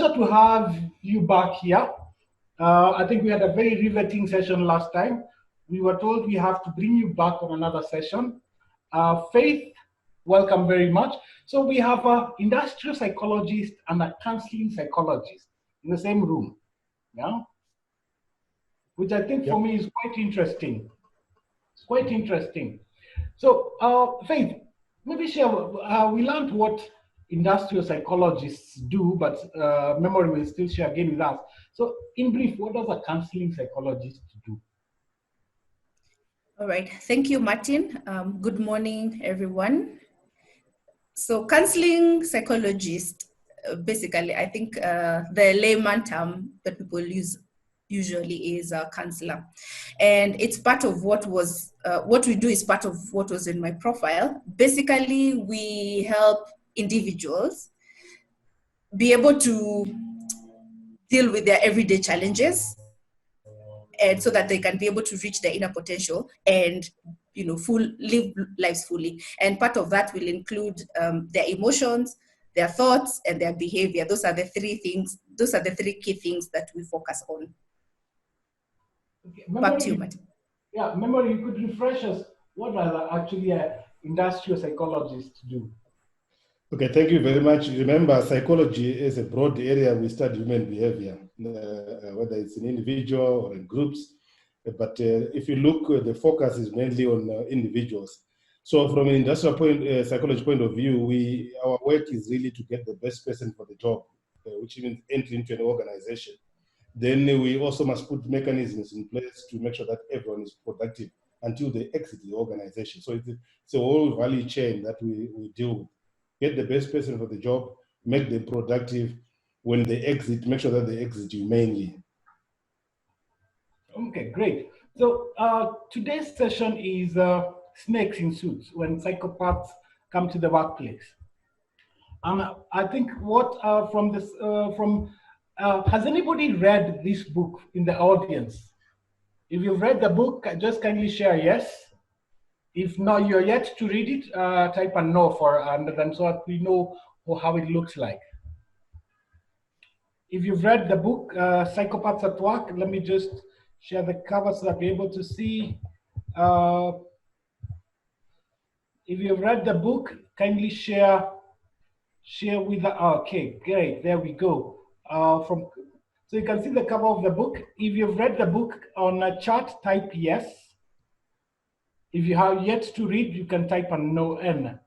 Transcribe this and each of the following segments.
pleasure to have you back here. I think we had a very riveting session last time. We were told we have to bring you back on another session. Faith, welcome very much. So we have an industrial psychologist and a counseling psychologist in the same room, yeah? Which I think for me is quite interesting. It's quite interesting. So Faith, maybe share, we learned what industrial psychologists do, but Memory will still share again with us. So in brief, what does a counseling psychologist do? All right, thank you, Martin. Good morning, everyone. So counseling psychologist, basically, I think the layman term that people use usually is a counselor. And it's part of what we do is part of what was in my profile. Basically, we help individuals be able to deal with their everyday challenges, and so that they can be able to reach their inner potential and live lives fully. And part of that will include their emotions, their thoughts, and their behavior. Those are the three things. Those are the three key things that we focus on. Okay, back to you, Martin. Yeah, Memory, you could refresh us. What does actually an industrial psychologist do? Okay, thank you very much. Remember, psychology is a broad area. We study human behavior, whether it's in individual or in groups. But if you look, the focus is mainly on individuals. So from an industrial psychology point of view, our work is really to get the best person for the job, which means entry into an organization. Then we also must put mechanisms in place to make sure that everyone is productive until they exit the organization. So it's a whole value chain that we deal with. Get the best person for the job, make them productive. When they exit, make sure that they exit humanely. Okay, great. So today's session is snakes in suits, when psychopaths come to the workplace. And I think has anybody read this book in the audience? If you've read the book, just kindly share yes. If not, you're yet to read it, type a no and then so that we know how it looks like. If you've read the book, Psychopaths at Work, let me just share the cover so that we're able to see. If you've read the book, kindly share with the, okay, great, there we go. So you can see the cover of the book. If you've read the book on a chat, type yes. If you have yet to read, you can type a no N.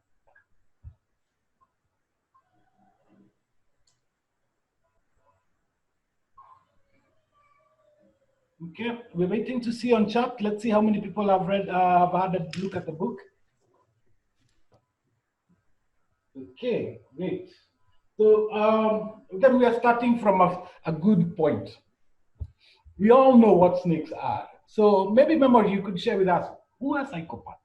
Okay, we're waiting to see on chat. Let's see how many people have read, have had a look at the book. Okay, great. So then we are starting from a good point. We all know what snakes are. So maybe, Memory, you could share with us, who are psychopaths?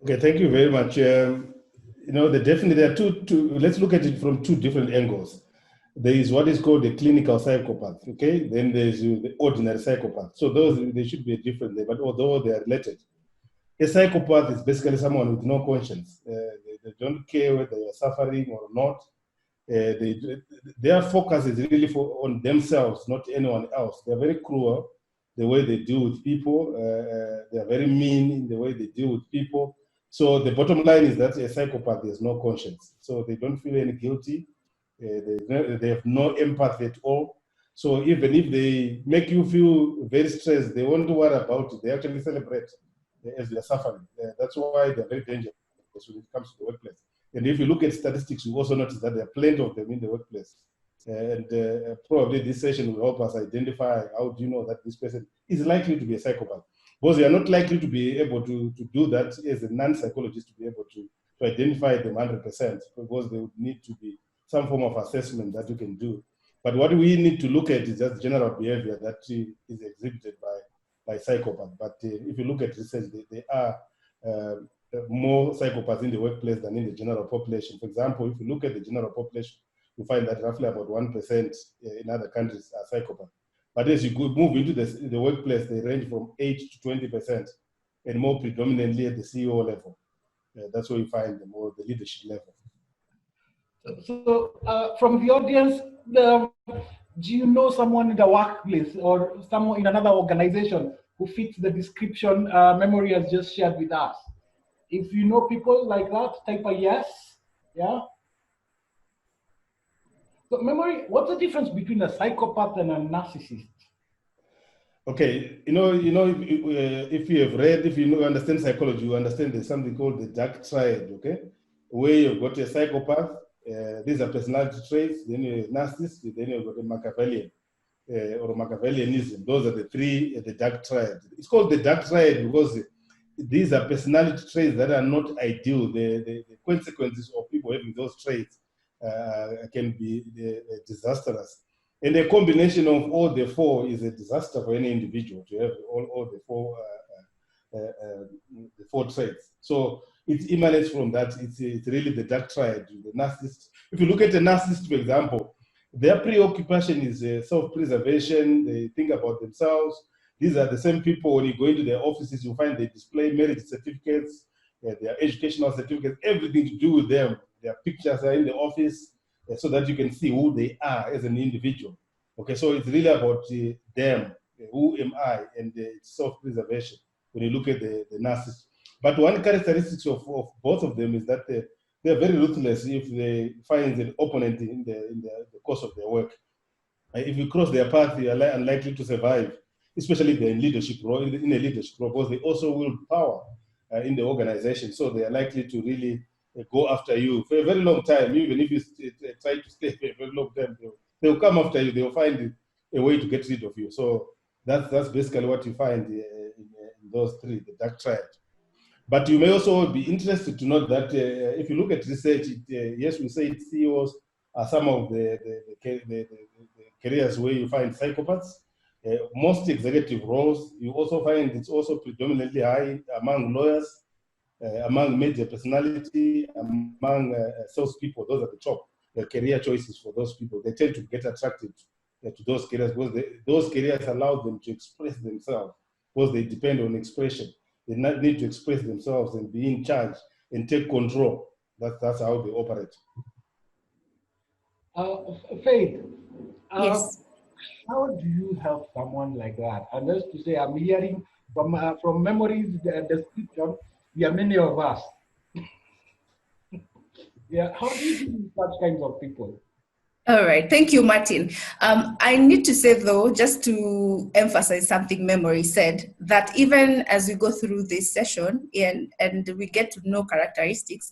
Okay, thank you very much. Definitely there are two. Let's look at it from two different angles. There is what is called the clinical psychopath, okay? Then there's the ordinary psychopath. So they should be different, but although they are related. A psychopath is basically someone with no conscience. They don't care whether they are suffering or not. Their focus is really on themselves, not anyone else. They're very cruel the way they deal with people. They are very mean in the way they deal with people. So the bottom line is that a psychopath has no conscience. So they don't feel any guilty. They have no empathy at all. So even if they make you feel very stressed, they won't worry about it. They actually celebrate as they're suffering. That's why they're very dangerous when it comes to the workplace. And if you look at statistics, you also notice that there are plenty of them in the workplace. And probably this session will help us identify how do you know that this person is likely to be a psychopath. Because they are not likely to be able to do that as a non-psychologist to be able to identify them 100%, because there would need to be some form of assessment that you can do. But what we need to look at is just general behavior that is exhibited by psychopaths. But if you look at research, there are more psychopaths in the workplace than in the general population. For example, if you look at the general population, you find that roughly about 1% in other countries are psychopaths. But as you move into the workplace, they range from 8 to 20%, and more predominantly at the CEO level. That's where you find the leadership level. So from the audience, do you know someone in the workplace or someone in another organization who fits the description Memory has just shared with us? If you know people like that, type a yes. Yeah. So Memory, what's the difference between a psychopath and a narcissist? Okay, if you have read, if you understand psychology, you understand there's something called the dark triad, okay? Where you've got a psychopath, these are personality traits, then you have narcissist, then you've got a Machiavellian or Machiavellianism. Those are the three, the dark triad. It's called the dark triad because these are personality traits that are not ideal. The consequences of people having those traits can be disastrous. And a combination of all the four is a disaster for any individual to have all the four traits. So it emanates from that. It's really the dark triad, the narcissist. If you look at a narcissist, for example, their preoccupation is self-preservation. They think about themselves. These are the same people, when you go into their offices, you find they display marriage certificates, their educational certificates, everything to do with them. Their pictures are in the office so that you can see who they are as an individual. Okay, so it's really about them, who am I, and self-preservation when you look at the narcissist. But one characteristic of both of them is that they're very ruthless if they find an opponent in the course of their work. If you cross their path, you are unlikely to survive, especially if they're in leadership role, in a leadership role, because they also wield power in the organization. So they are likely to really go after you for a very long time. Even if you try to stay for a very long time, they'll come after you. They'll find a way to get rid of you. So that's basically what you find in those three, the dark triad. But you may also be interested to note that if you look at research, yes, we say CEOs are some of the careers where you find psychopaths. Most executive roles, you also find it's also predominantly high among lawyers, among major personality, among salespeople. Those are the top career choices for those people. They tend to get attracted to those careers because those careers allow them to express themselves because they depend on expression. They need to express themselves and be in charge and take control. That's how they operate. Faith, Yes. how do you help someone like that? And just to say, I'm hearing from Memory's description, there are many of us. Yeah, how do you deal with such kinds of people? All right, thank you, Martin. I need to say, though, just to emphasize something Memory said, that even as we go through this session and we get to know characteristics,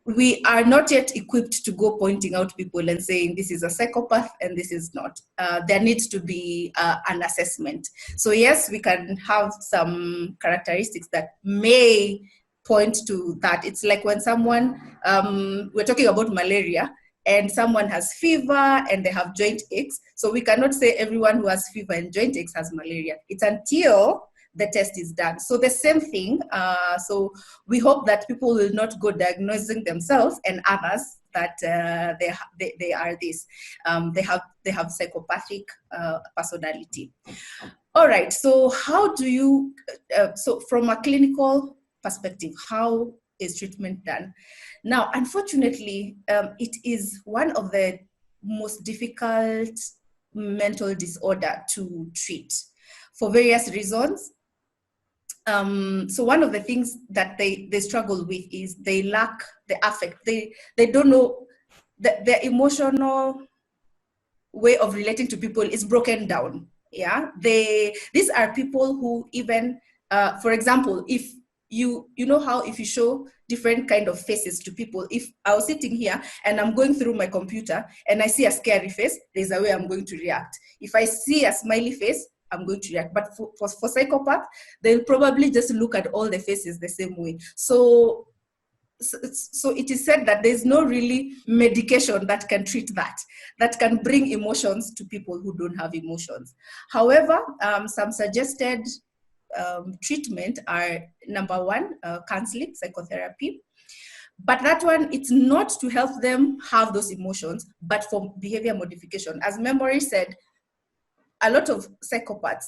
we are not yet equipped to go pointing out people and saying this is a psychopath and this is not. There needs to be an assessment. So yes, we can have some characteristics that may point to that. It's like when someone, we're talking about malaria, and someone has fever and they have joint aches. So we cannot say everyone who has fever and joint aches has malaria. It's until the test is done. So the same thing. So we hope that people will not go diagnosing themselves and others that they are this. They have psychopathic personality. All right. So how do you? So from a clinical perspective, how is treatment done? Now, unfortunately, it is one of the most difficult mental disorder to treat for various reasons. So one of the things that they struggle with is they lack the affect. They don't know that their emotional way of relating to people is broken down. Yeah, these are people who even, for example, if you know how if you show different kind of faces to people, if I was sitting here and I'm going through my computer and I see a scary face, there's a way I'm going to react. If I see a smiley face, I'm going to react. But for psychopath, they'll probably just look at all the faces the same way. So it is said that there's no really medication that can treat that can bring emotions to people who don't have emotions. However, some suggested treatment are, number one, counseling, psychotherapy. But that one, it's not to help them have those emotions, but for behavior modification. As Memory said, a lot of psychopaths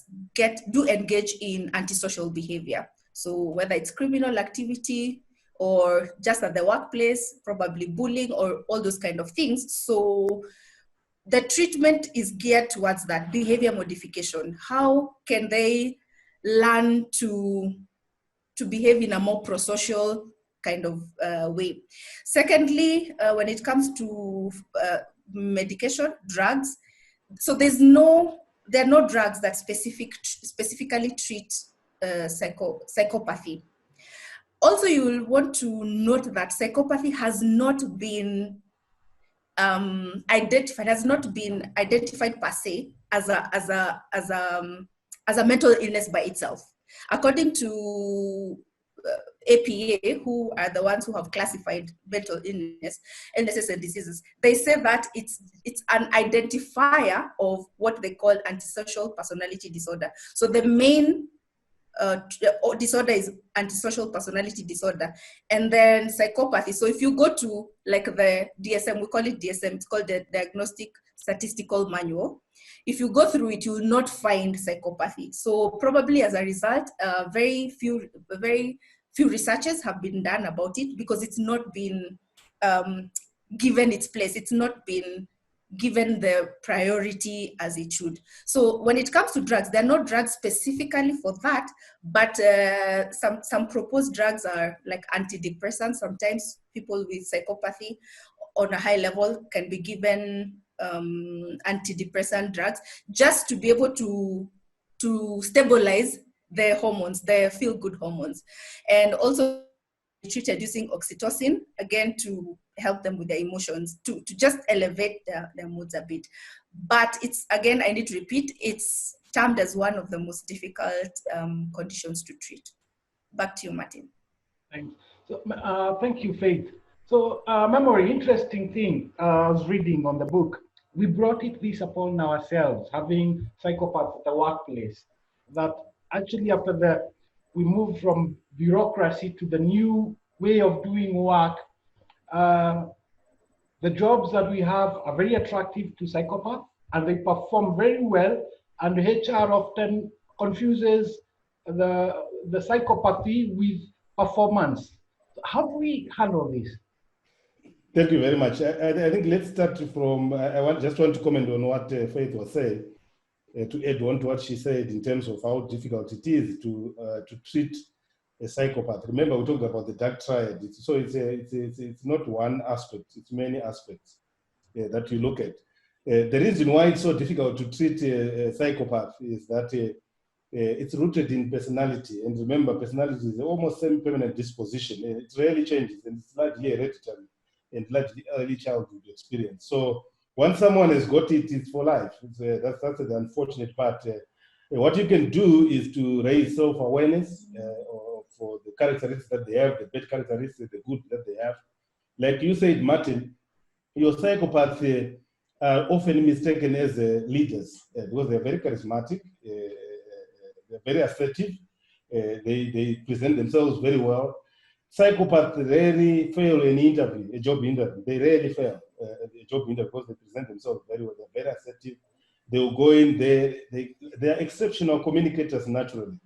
do engage in antisocial behavior. So whether it's criminal activity or just at the workplace, probably bullying or all those kind of things. So the treatment is geared towards that behavior modification. How can they learn to behave in a more pro-social kind of way? Secondly, when it comes to medication, drugs, so there are no drugs that specifically treat psychopathy. Also, you will want to note that psychopathy has not been identified per se as a mental illness by itself. According to APA, who are the ones who have classified mental illnesses and diseases, they say that it's an identifier of what they call antisocial personality disorder. So the main disorder is antisocial personality disorder, and then psychopathy. So if you go to like the DSM, we call it DSM, it's called the Diagnostic Statistical Manual. If you go through it, you will not find psychopathy. So probably as a result, very few researches have been done about it because it's not been given its place. It's not been given the priority as it should. So when it comes to drugs, there are no drugs specifically for that, but some proposed drugs are like antidepressants. Sometimes people with psychopathy on a high level can be given antidepressant drugs just to be able to stabilize their hormones, their feel-good hormones. And also treated using oxytocin, again, to help them with their emotions, to just elevate their moods a bit. But it's, again, I need to repeat, it's termed as one of the most difficult conditions to treat. Back to you, Martin. Thanks. So, thank you, Faith. So, memory, interesting thing, I was reading on the book. We brought this upon ourselves, having psychopaths at the workplace, that actually after we moved from bureaucracy to the new way of doing work, the jobs that we have are very attractive to psychopaths and they perform very well, and HR often confuses the psychopathy with performance. How do we handle this? Thank you very much. I think let's start from, just want to comment on what Faith was saying, to add on to what she said in terms of how difficult it is to treat a psychopath. Remember, we talked about the dark triad. So it's not one aspect, it's many aspects that you look at. The reason why it's so difficult to treat a psychopath is that it's rooted in personality. And remember, personality is almost semi-permanent disposition. It rarely changes, and it's largely hereditary and largely early childhood experience. So once someone has got it, it's for life. That's the unfortunate part. What you can do is to raise self-awareness for the characteristics that they have, the bad characteristics, the good that they have. Like you said, Martin, your psychopaths are often mistaken as leaders because they're very charismatic, they're very assertive, they present themselves very well. Psychopaths rarely fail an interview, a job interview. They rarely fail a job interview because they present themselves very well. They're very assertive. They will go in there. They are exceptional communicators naturally,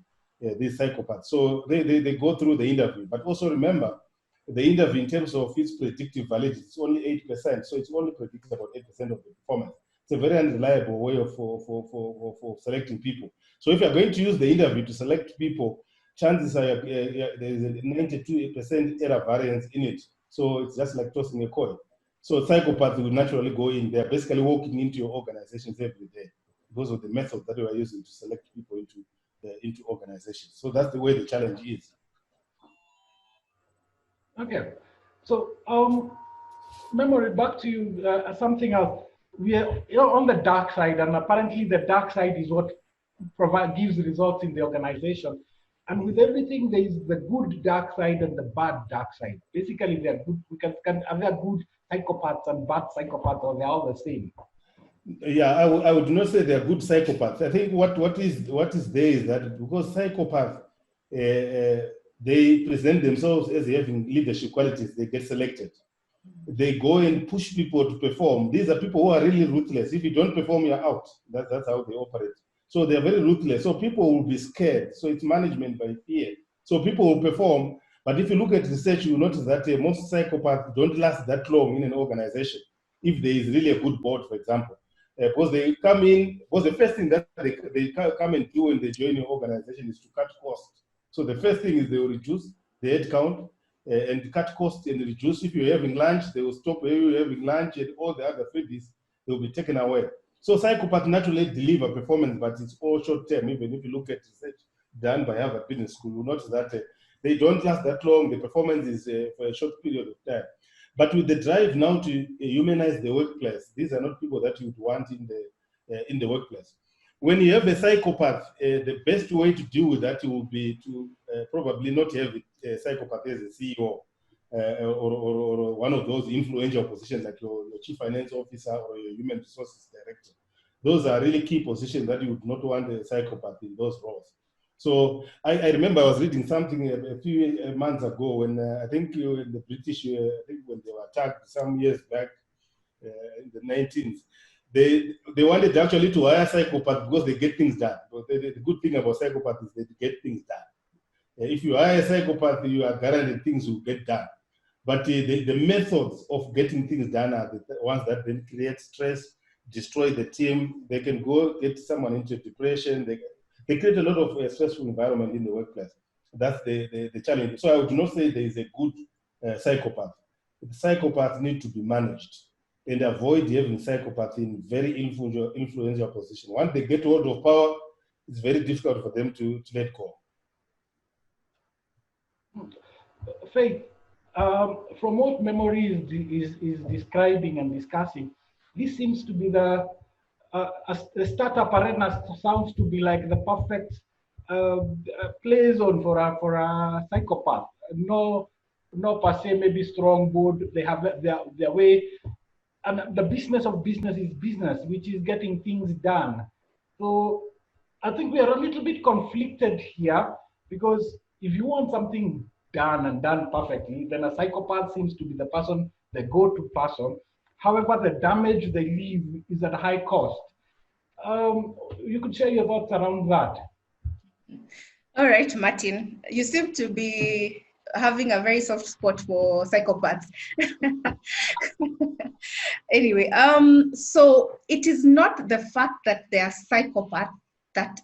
these psychopaths. So they go through the interview. But also remember, the interview in terms of its predictive validity, it's only 8%. So it's only predicts about 8% of the performance. It's a very unreliable way for selecting people. So if you're going to use the interview to select people, chances are there is a 92% error variance in it. So it's just like tossing a coin. So psychopaths will naturally go in. They're basically walking into your organizations every day because of the method that we are using to select people into organizations. So that's the way the challenge is. Okay. So, Memory, back to you, something else. We are on the dark side, and apparently the dark side is what gives results in the organization. And with everything, there is the good dark side and the bad dark side. Basically, they are good. Are there good psychopaths and bad psychopaths, or they're all the same? Yeah, I would not say they're good psychopaths. I think what is there is that because psychopaths, they present themselves as having leadership qualities, they get selected. They go and push people to perform. These are people who are really ruthless. If you don't perform, you're out. That's how they operate. So they're very ruthless. So people will be scared. So it's management by fear. So people will perform, But if you look at research, you will notice that most psychopaths don't last that long in an organization if there is really a good board, for example. Because they come in, because the first thing that they come and do when they join your organization is to cut costs. So the first thing is they will reduce the head count and cut costs and reduce. If you're having lunch, they will stop you having lunch, and all the other freebies, they will be taken away. So psychopaths naturally deliver performance, but it's all short term. Even if you look at research done by Harvard Business School, you'll notice that they don't last that long. The performance is for a short period of time. But with the drive now to humanize the workplace, these are not people that you'd want in the workplace. When you have a psychopath, the best way to deal with that will be to probably not have a psychopath as a CEO or one of those influential positions like your chief finance officer or your human resources director. Those are really key positions that you would not want a psychopath in those roles. So I remember I was reading something a few months ago when I think in the British, I think when they were attacked some years back in the 19th, they wanted actually to hire psychopaths because they get things done. But the good thing about psychopaths is they get things done. If you hire a psychopath, you are guaranteed things will get done. But the methods of getting things done are the ones that then create stress, destroy the team. They can go get someone into depression. They create a lot of stressful environment in the workplace. That's the challenge. So I would not say there is a good psychopath. The psychopaths need to be managed and avoid having psychopaths in very influential position. Once they get hold of power, it's very difficult for them to let go. Faith, from what memory is describing and discussing, this seems to be the startup arena sounds to be like the perfect play zone for a psychopath. No per se maybe strong board. They have their way, and the business of business is business, which is getting things done. So I think we are a little bit conflicted here, because if you want something done and done perfectly, then a psychopath seems to be the person, the go-to person. However, the damage they leave is at high cost. You could share your thoughts around that. All right, Martin, you seem to be having a very soft spot for psychopaths. Anyway, so it is not the fact that they are psychopaths that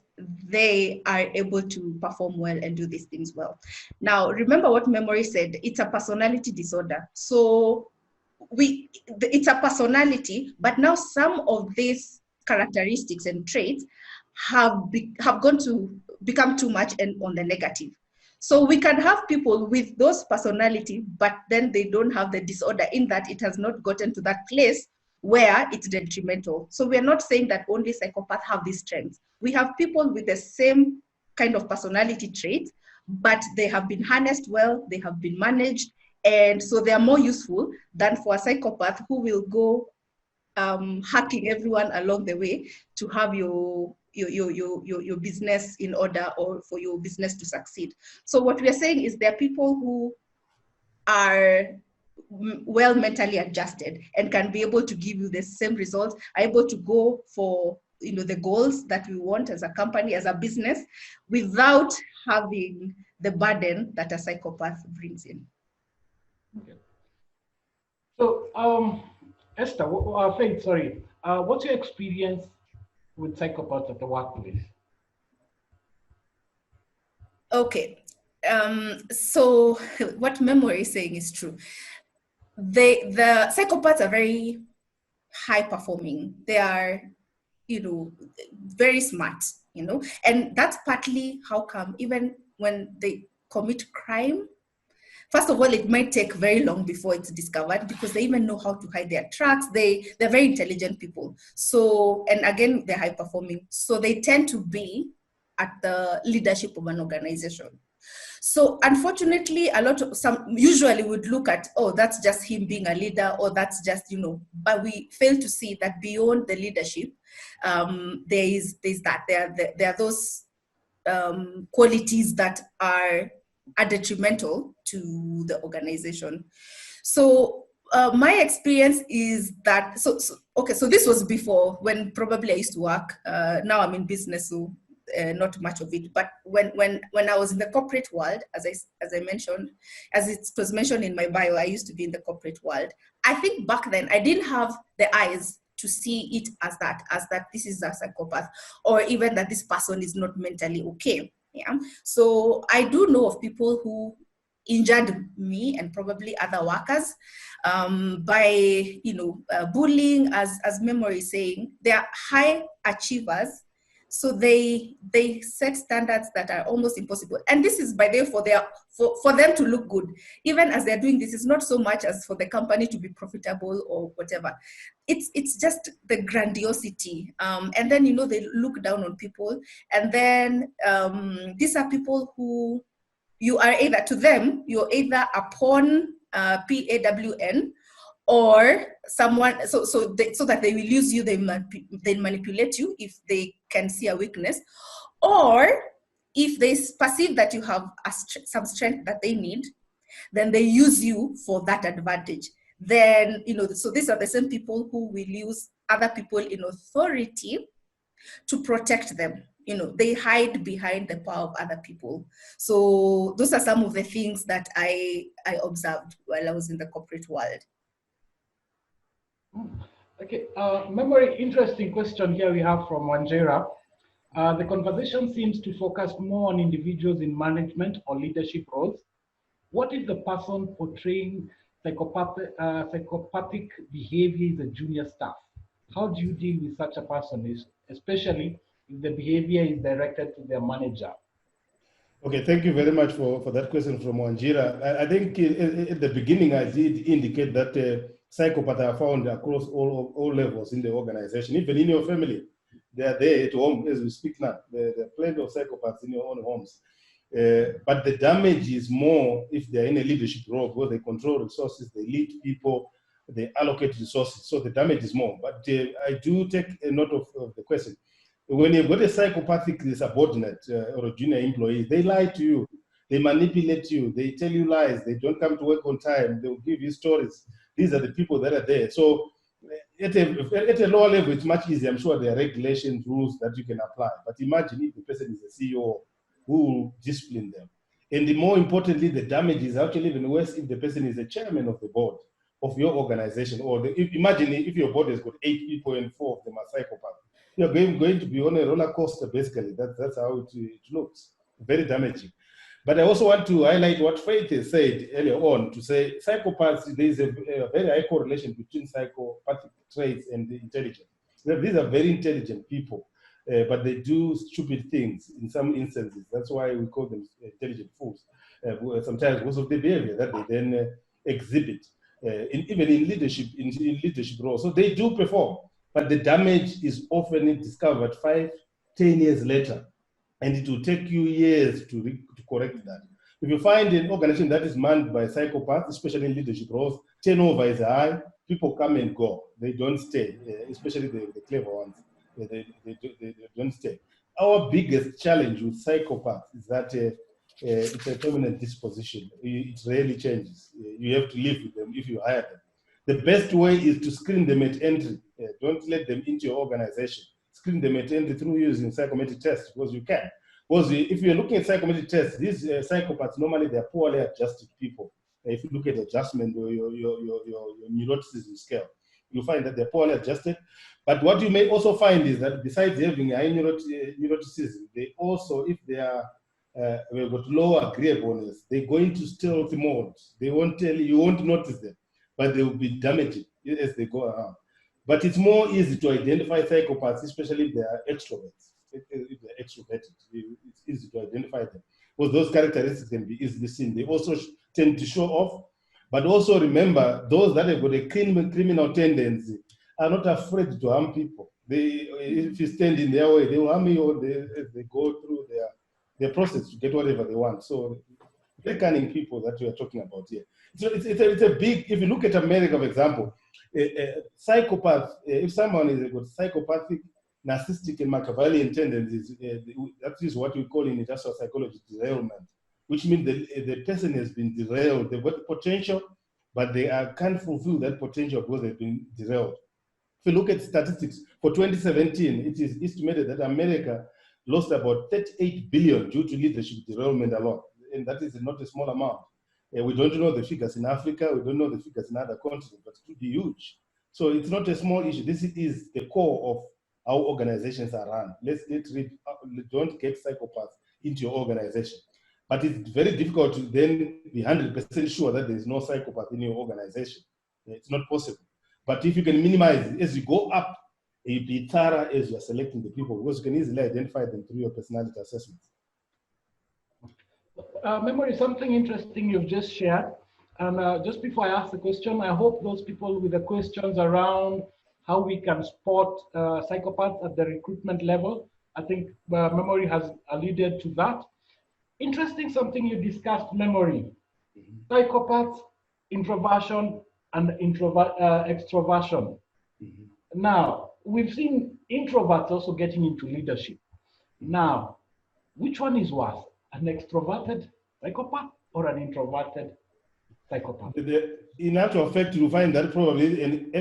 they are able to perform well and do these things well. Now, remember what Memory said, it's a personality disorder. So it's a personality, but now some of these characteristics and traits have gone to become too much and on the negative. So we can have people with those personality, but then they don't have the disorder, in that it has not gotten to that place where it's detrimental. So we're not saying that only psychopaths have these strengths. We have people with the same kind of personality trait, but they have been harnessed well, they have been managed, and so they are more useful than for a psychopath who will go hacking everyone along the way to have your business in order, or for your business to succeed. So what we are saying is there are people who are well mentally adjusted and can be able to give you the same results, are able to go for the goals that we want as a company, as a business, without having the burden that a psychopath brings in. Okay. So Esther, Faith, sorry, what's your experience with psychopaths at the workplace? Okay, so what Memory is saying is true. The psychopaths are very high performing. They are, very smart, and that's partly how come even when they commit crime, first of all, it might take very long before it's discovered, because they even know how to hide their tracks. They're very intelligent people. So, and again, they're high performing. So they tend to be at the leadership of an organization. So unfortunately, some usually would look at, oh, that's just him being a leader, or that's just, but we fail to see that beyond the leadership, there's that. There are those qualities that are detrimental to the organization. So my experience is that, so this was before, when probably I used to work. Now I'm in business, so not much of it. But when I was in the corporate world, as I mentioned, as it was mentioned in my bio, I used to be in the corporate world. I think back then I didn't have the eyes to see it as that this is a psychopath, or even that this person is not mentally okay. Yeah. So I do know of people who injured me and probably other workers by bullying, as Memory is saying. They are high achievers, so they set standards that are almost impossible. And this is by the way for them to look good. Even as they're doing this, it's not so much as for the company to be profitable or whatever. It's just the grandiosity. And then they look down on people. And then these are people who you're either a pawn, PAWN, or someone, so that they will use you, they manipulate you if they can see a weakness, or if they perceive that you have some strength that they need, then they use you for that advantage. Then, so these are the same people who will use other people in authority to protect them. They hide behind the power of other people. So those are some of the things that I observed while I was in the corporate world. Okay, Memory, interesting question here we have from Wanjera. The conversation seems to focus more on individuals in management or leadership roles. What if the person portraying psychopathic behavior is a junior staff? How do you deal with such a person, especially if the behavior is directed to their manager? Okay, thank you very much for that question from Wanjira. I think at the beginning I did indicate that psychopaths are found across all levels in the organization, even in your family. They are there at home as we speak now. There are plenty of psychopaths in your own homes. But the damage is more if they're in a leadership role where they control resources, they lead people, they allocate resources. So the damage is more. But I do take a note of the question. When you've got a psychopathic subordinate or a junior employee, they lie to you, they manipulate you, they tell you lies, they don't come to work on time, they'll give you stories. These are the people that are there. So at a lower level, it's much easier. I'm sure there are regulations, rules that you can apply. But imagine if the person is a CEO who will discipline them. And more importantly, the damage is actually even worse if the person is a chairman of the board of your organization. Or imagine if your board has got 8 people and 4 of them are psychopaths. You're going to be on a roller coaster, basically. That's how it looks. Very damaging. But I also want to highlight what Faith has said earlier on, to say psychopaths, there is a very high correlation between psychopathic traits and the intelligence. These are very intelligent people, but they do stupid things in some instances. That's why we call them intelligent fools. Sometimes because of the behavior that they then exhibit, even in leadership roles. So they do perform. But the damage is often discovered 5-10 years later, and it will take you years to correct that. If you find an organization that is manned by psychopaths, especially in leadership roles, turnover is high, people come and go, they don't stay, especially the clever ones, they don't stay. Our biggest challenge with psychopaths is that it's a permanent disposition. It rarely changes. You have to live with them if you hire them. The best way is to screen them at entry. Don't let them into your organization. Screen them at entry through using psychometric tests, because you can. Because if you're looking at psychometric tests, these psychopaths, normally they're poorly adjusted people. If you look at adjustment or your neuroticism scale, you'll find that they're poorly adjusted. But what you may also find is that besides having high neuroticism, they also, if they are we've got low agreeableness, they go into stealth mode. They won't tell you, you won't notice them, but they will be damaging as they go around. But it's more easy to identify psychopaths, especially if they are extroverts. If they're extroverted, it's easy to identify them, because those characteristics can be easily seen. They also tend to show off, but also remember, those that have got a criminal tendency are not afraid to harm people. If you stand in their way, they will harm you as they go through their process to get whatever they want. So very cunning people that we are talking about here. So it's a big, if you look at America, for example, psychopath, if someone is got psychopathic, narcissistic, and Machiavellian tendencies, that is what we call in industrial psychology derailment, which means the person has been derailed. They've got the potential, but they can't fulfill that potential because they've been derailed. If you look at statistics for 2017, it is estimated that America lost about 38 billion due to leadership derailment alone. And that is not a small amount. We don't know the figures in Africa, we don't know the figures in other continents, but it could be huge. So it's not a small issue. This is the core of how organizations are run. Don't get psychopaths into your organization. But it's very difficult to then be 100% sure that there is no psychopath in your organization. It's not possible. But if you can minimize it, as you go up, you be thorough as you're selecting the people, because you can easily identify them through your personality assessments. Memory, something interesting you've just shared. And just before I ask the question, I hope those people with the questions around how we can spot psychopaths at the recruitment level, I think Memory has alluded to that. Interesting something you discussed, Memory. Psychopaths, introversion, and extroversion. Now, we've seen introverts also getting into leadership. Now, which one is worse? An extroverted psychopath or an introverted psychopath? In actual fact, you find that probably an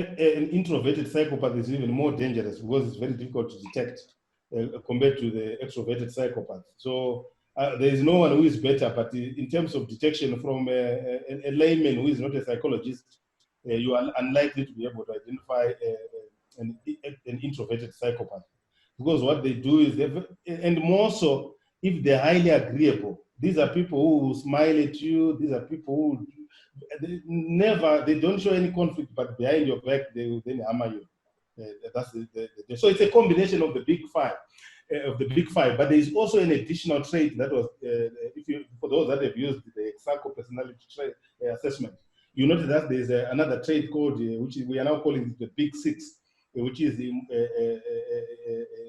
introverted psychopath is even more dangerous because it's very difficult to detect compared to the extroverted psychopath. So there is no one who is better, but in terms of detection from a layman who is not a psychologist, you are unlikely to be able to identify an introverted psychopath. Because what they do is, and more so, if they're highly agreeable, these are people who smile at you, these are people who they don't show any conflict, but behind your back, they will then hammer you. So it's a combination of the big five, but there is also an additional trait that was, for those that have used the psychopersonality trait assessment, you notice that there's another trait called, which we are now calling the big six, which is the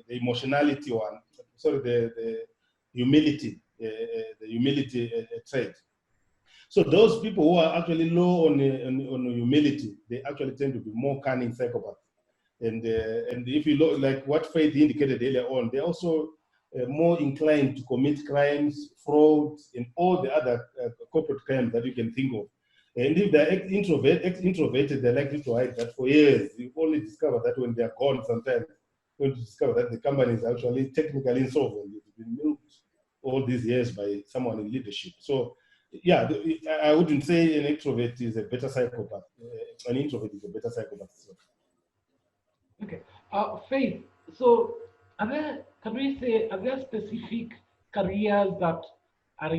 emotionality one, the humility, trait. So those people who are actually low on humility, they actually tend to be more cunning psychopaths. And if you look like what Faith indicated earlier on, they're also more inclined to commit crimes, frauds, and all the other corporate crimes that you can think of. And if they're introverted, they're likely to hide that for years. You only discover that when they're gone sometimes. When you discover that the company is actually technically insolvent. It's been milked all these years by someone in leadership. So, yeah, I wouldn't say an extrovert is a better psychopath. An introvert is a better psychopath. So. Okay. Faith, so can we say, are there specific careers that are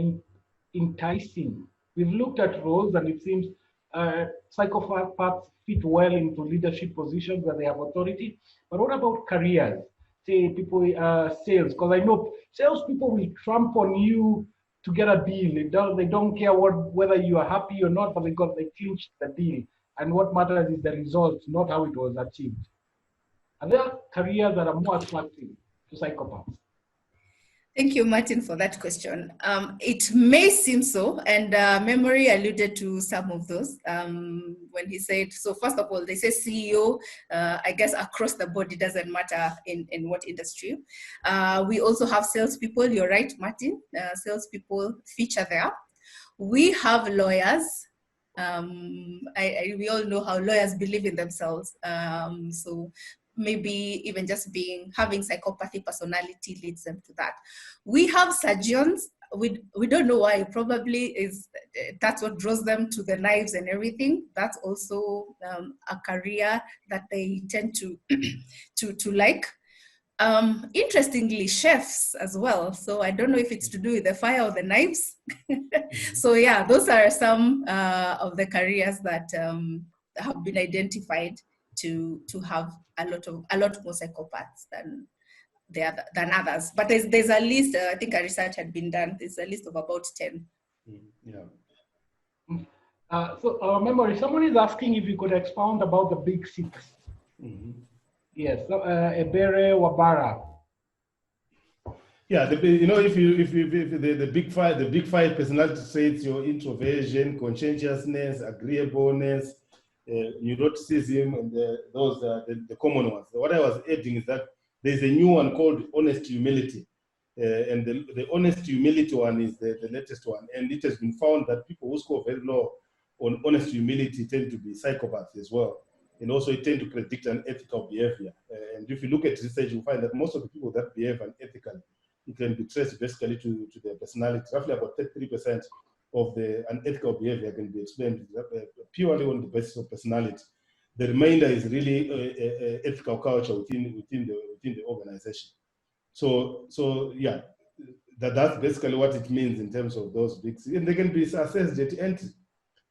enticing? We've looked at roles and it seems psychopaths fit well into leadership positions where they have authority. But what about careers? Say people, sales, because I know salespeople will trump on you to get a deal. They don't care whether you are happy or not, but they clinched the deal. And what matters is the result, not how it was achieved. Are there careers that are more attractive to psychopaths? Thank you, Martin, for that question. It may seem so, and Memory alluded to some of those when he said, so first of all, they say CEO, I guess across the board, it doesn't matter in what industry. We also have salespeople, you're right, Martin, salespeople feature there. We have lawyers. We all know how lawyers believe in themselves. So maybe even just having psychopathy personality leads them to that. We have surgeons. We don't know why. Probably that's what draws them to the knives and everything. That's also a career that they tend to to like. Interestingly, chefs as well. So I don't know if it's to do with the fire or the knives. So yeah, those are some of the careers that have been identified to have a lot more psychopaths than others. But there's a list. I think a research had been done. There's a list of about 10. Yeah. So Memory, someone is asking if you could expound about the big six. Yes, so, Ebere Wabara. Yeah, if the big five personality traits, your introversion, conscientiousness, agreeableness, neuroticism, and those are the common ones. What I was adding is that there's a new one called honest humility. And the honest humility one is the latest one. And it has been found that people who score very low on honest humility tend to be psychopaths as well. And also it tend to predict unethical behavior. And if you look at research, you find that most of the people that behave unethically it can be traced basically to their personality. Roughly about 33% of the unethical behavior can be explained purely on the basis of personality. The remainder is really ethical culture within the organization. So yeah, that's basically what it means in terms of those big, and they can be assessed at entry.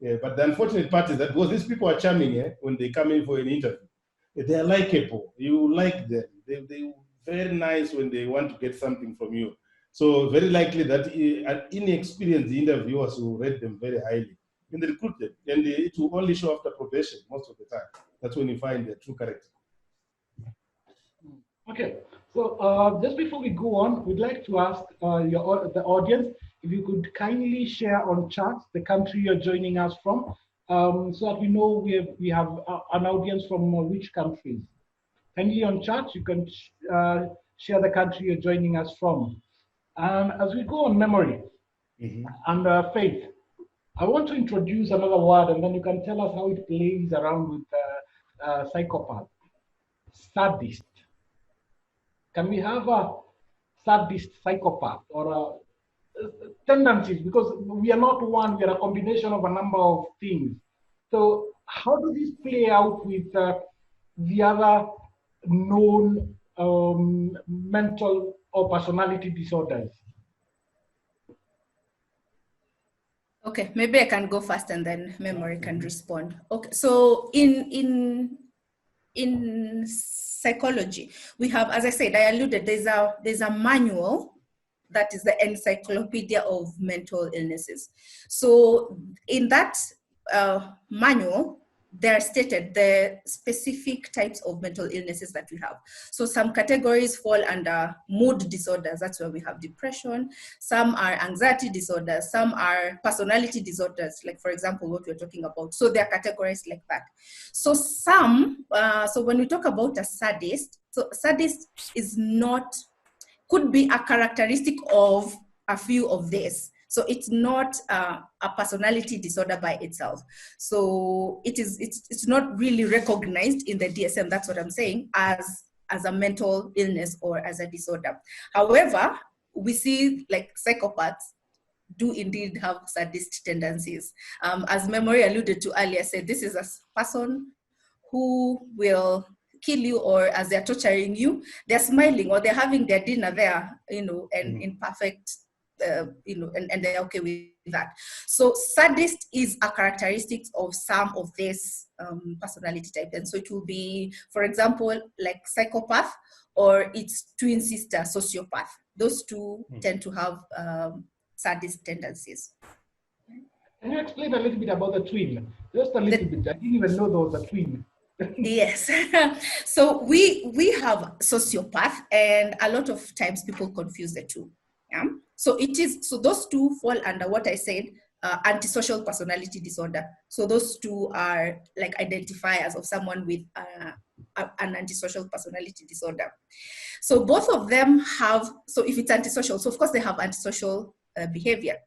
Yeah, but the unfortunate part is that because these people are charming when they come in for an interview, they are likable. You like them. They're very nice when they want to get something from you. So very likely that an inexperienced interviewers will rate them very highly in the recruitment, and it will only show after probation most of the time. That's when you find their true character. Okay, so just before we go on, we'd like to ask the audience if you could kindly share on chat the country you're joining us from, so that we know we have an audience from which countries. Kindly on chat, you can share the country you're joining us from. And as we go on memory and faith, I want to introduce another word, and then you can tell us how it plays around with psychopath. Sadist. Can we have a sadist psychopath or tendencies? Because we are not one, we are a combination of a number of things. So how do these play out with the other known mental or personality disorders? Okay, maybe I can go first and then memory can respond. Okay, so in psychology, we have, as I said, I alluded, there's a manual that is the encyclopedia of mental illnesses. So in that manual, they are stated the specific types of mental illnesses that we have. So some categories fall under mood disorders. That's where we have depression. Some are anxiety disorders. Some are personality disorders, like for example, what we're talking about. So they're categorized like that. So so when we talk about a sadist, so sadist is not, could be a characteristic of a few of this. So it's not a personality disorder by itself. So it's not really recognized in the DSM, that's what I'm saying, as a mental illness or as a disorder. However, we see like psychopaths do indeed have sadist tendencies. As Memory alluded to earlier, said this is a person who will kill you, or as they're torturing you, they're smiling or they're having their dinner there, and in perfect, and they're okay with that. So sadist is a characteristic of some of this personality type. And so it will be, for example, like psychopath or its twin sister, sociopath. Those two tend to have sadist tendencies. Can you explain a little bit about the twin? Just a little bit. I didn't even know there was a twin. Yes. So we have sociopath, and a lot of times people confuse the two. Yeah. So those two fall under what I said, antisocial personality disorder. So those two are like identifiers of someone with an antisocial personality disorder. So both of them have, so if it's antisocial, so of course they have antisocial behavior.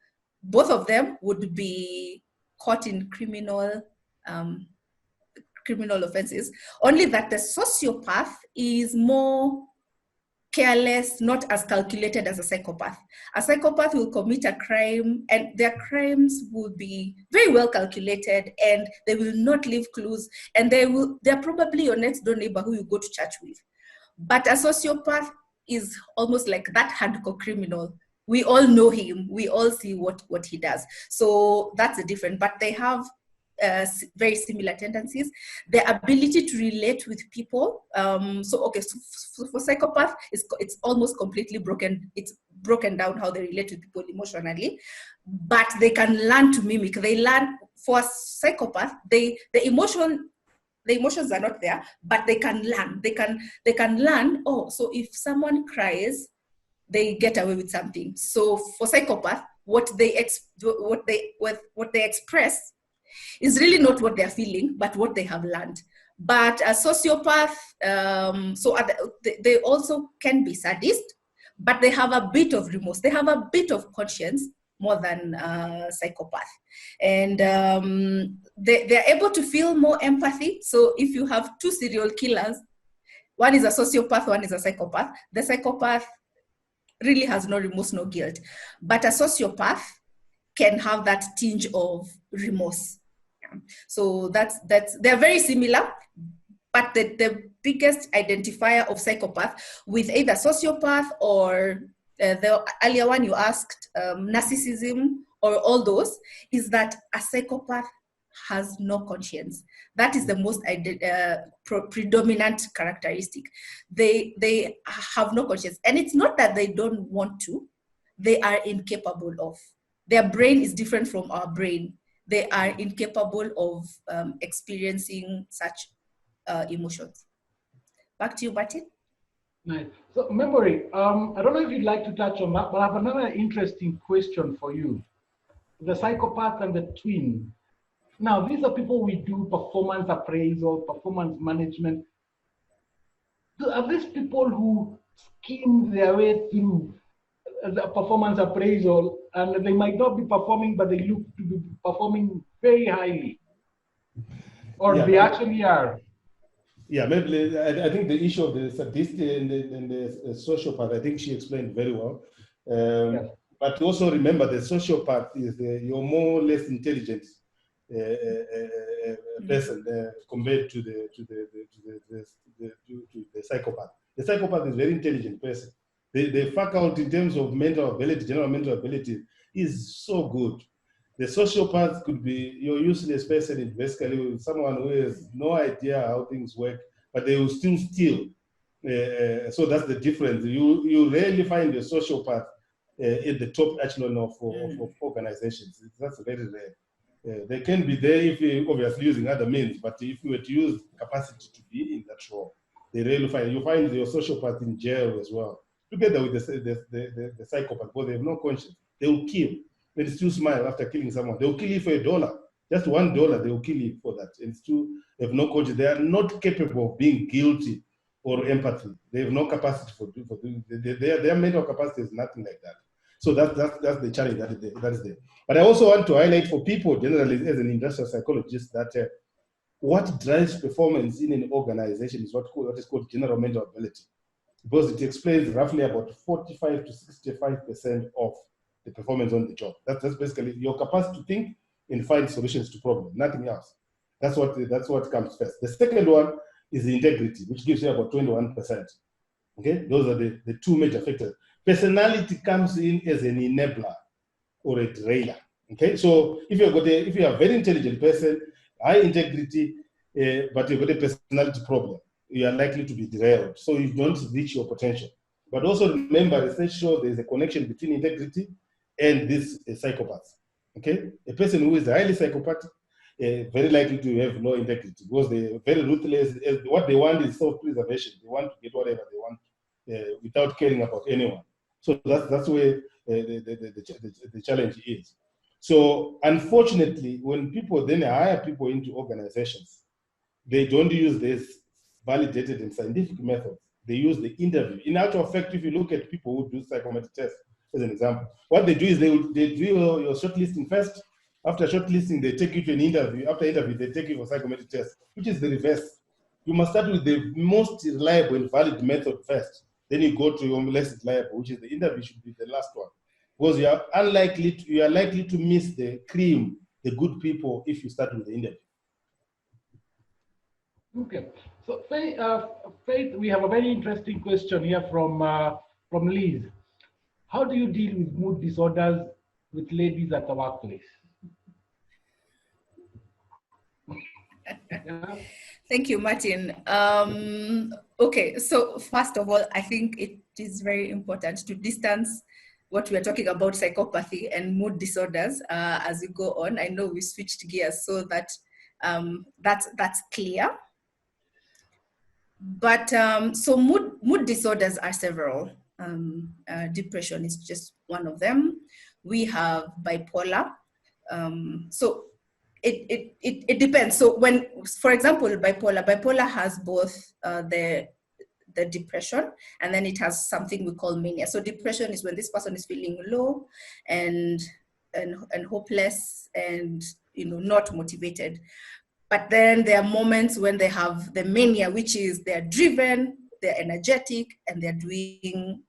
Both of them would be caught in criminal offenses, only that the sociopath is more careless, not as calculated as a psychopath. A psychopath will commit a crime, and their crimes will be very well calculated, and they will not leave clues, and they're probably your next door neighbor who you go to church with. But a sociopath is almost like that hardcore criminal. We all know him. We all see what he does. So that's the difference. But they have very similar tendencies. The ability to relate with people. So for psychopath, it's almost completely broken. It's broken down how they relate with people emotionally, but they can learn to mimic. They learn. For a psychopath, the emotions are not there, but they can learn. They can learn. Oh, so if someone cries, they get away with something. So for psychopath, what they express is really not what they're feeling, but what they have learned. But a sociopath, they also can be sadist, but they have a bit of remorse. They have a bit of conscience more than psychopath. And they're able to feel more empathy. So if you have two serial killers, one is a sociopath, one is a psychopath, the psychopath really has no remorse, no guilt. But a sociopath can have that tinge of remorse. So they're very similar, but the biggest identifier of psychopath with either sociopath or the earlier one you asked, narcissism or all those, is that a psychopath has no conscience. That is the most predominant characteristic. They have no conscience. And it's not that they don't want to, they are incapable of. Their brain is different from our brain. They are incapable of experiencing such emotions. Back to you, Martin. Nice. So memory, I don't know if you'd like to touch on that, but I have another interesting question for you. The psychopath and the twin. Now, these are people we do performance appraisal, performance management. Are these people who scheme their way through the performance appraisal, and they might not be performing, but they look to be performing very highly? Or they actually are? Yeah, maybe I think the issue of the sadist and the sociopath, I think she explained very well. Yes. But also remember, the sociopath is your more or less intelligent person compared to the psychopath. The psychopath is a very intelligent person. The faculty in terms of mental ability, general mental ability, is so good. The sociopath could be your useless person, basically someone who has no idea how things work, but they will still steal. So that's the difference. You rarely find a sociopath in the top echelon of organizations. That's very rare. They can be there if you're obviously using other means, but if you were to use capacity to be in that role, they rarely find. You find your sociopath in jail as well, together with the psychopath, because they have no conscience. They will kill. They still smile after killing someone. They will kill you for $1. Just $1, they will kill you for that. And still have no conscience. They are not capable of being guilty or empathy. They have no capacity for doing. Their mental capacity is nothing like that. So that's the challenge that is there. But I also want to highlight for people generally as an industrial psychologist that what drives performance in an organization is what is called general mental ability, because it explains roughly about 45 to 65% of the performance on the job. That's basically your capacity to think and find solutions to problems, nothing else. That's what comes first. The second one is the integrity, which gives you about 21%. Okay, those are the two major factors. Personality comes in as an enabler or a derailer. Okay, so if you are a very intelligent person, high integrity, but you've got a personality problem, you are likely to be derailed. So you don't reach your potential. But also remember, research shows there is a connection between integrity and this psychopaths. Okay, a person who is highly psychopathic, very likely to have low integrity because they're very ruthless. What they want is self-preservation. They want to get whatever they want without caring about anyone. So that's where the challenge is. So unfortunately, when people then hire people into organizations, they don't use this validated and scientific methods. They use the interview. In actual fact, if you look at people who do psychometric tests, as an example, what they do is they do your shortlisting first. After shortlisting, they take you to an interview. After interview, they take you for psychometric test, which is the reverse. You must start with the most reliable and valid method first. Then you go to your less reliable, which is the interview should be the last one. Because you are likely to miss the cream, the good people, if you start with the interview. Okay, so Faith, we have a very interesting question here from Liz. How do you deal with mood disorders with ladies at the workplace? Yeah. Thank you, Martin. Okay, so first of all, I think it is very important to distance what we are talking about, psychopathy and mood disorders, as we go on. I know we switched gears so that that's clear. But so mood disorders are several. Depression is just one of them. We have bipolar. So it depends. So when, for example, bipolar has both the depression, and then it has something we call mania. So depression is when this person is feeling low and hopeless and not motivated. But then there are moments when they have the mania, which is they're driven, they're energetic, and they're doing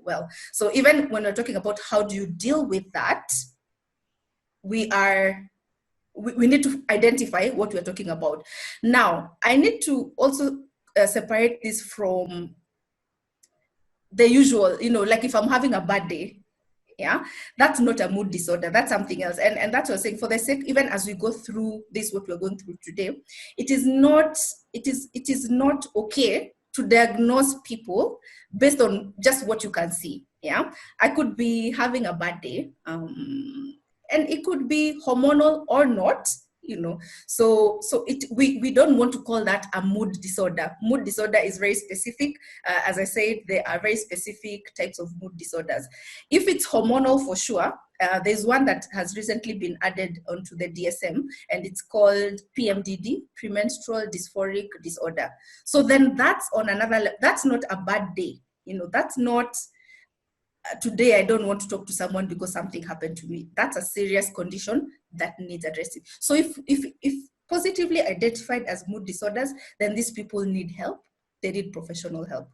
well. So even when we're talking about how do you deal with that, we need to identify what we're talking about. Now, I need to also separate this from the usual, like if I'm having a bad day, yeah, that's not a mood disorder, that's something else. And that's what I'm saying, for the sake, even as we go through this, what we're going through today, it is not okay to diagnose people based on just what you can see. Yeah, I could be having a bad day, and it could be hormonal or not, so we don't want to call that a mood disorder. Mood disorder is very specific. As I said, there are very specific types of mood disorders. If it's hormonal, for sure, there's one that has recently been added onto the DSM, and it's called PMDD, premenstrual dysphoric disorder. So then that's on another level. That's not a bad day. That's not today I don't want to talk to someone because something happened to me. That's a serious condition that needs addressing. So if positively identified as mood disorders, then these people need help. They need professional help.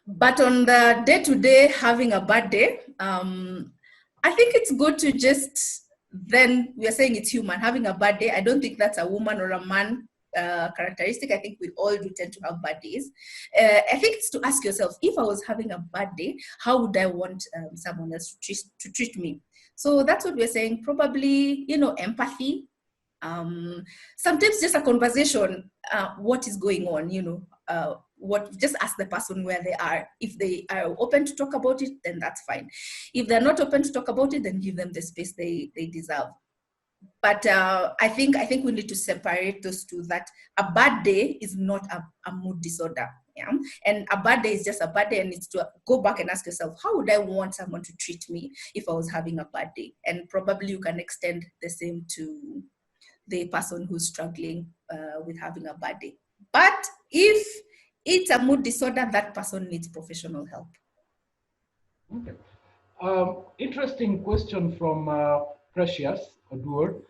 But on the day-to-day having a bad day, I think it's good to just, then we are saying it's human. Having a bad day, I don't think that's a woman or a man characteristic. I think we all do tend to have bad days. I think it's to ask yourself, if I was having a bad day, how would I want someone else to treat me? So that's what we're saying. Probably, empathy. Sometimes just a conversation. What is going on? Just ask the person where they are. If they are open to talk about it, then that's fine. If they're not open to talk about it, then give them the space they deserve. But I think we need to separate those two, that a bad day is not a mood disorder. Yeah? And a bad day is just a bad day, and it's to go back and ask yourself, how would I want someone to treat me if I was having a bad day? And probably you can extend the same to the person who's struggling with having a bad day. But if it's a mood disorder, that person needs professional help. Okay. Interesting question from Precious Odur.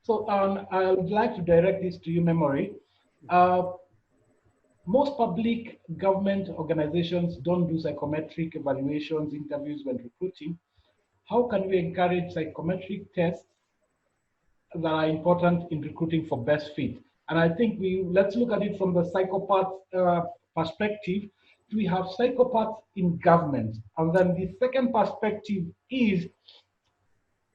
So I would like to direct this to you, Memory. Most public government organizations don't do psychometric evaluations, interviews when recruiting. How can we encourage psychometric tests that are important in recruiting for best fit? And I think let's look at it from the psychopath perspective. We have psychopaths in government. And then the second perspective is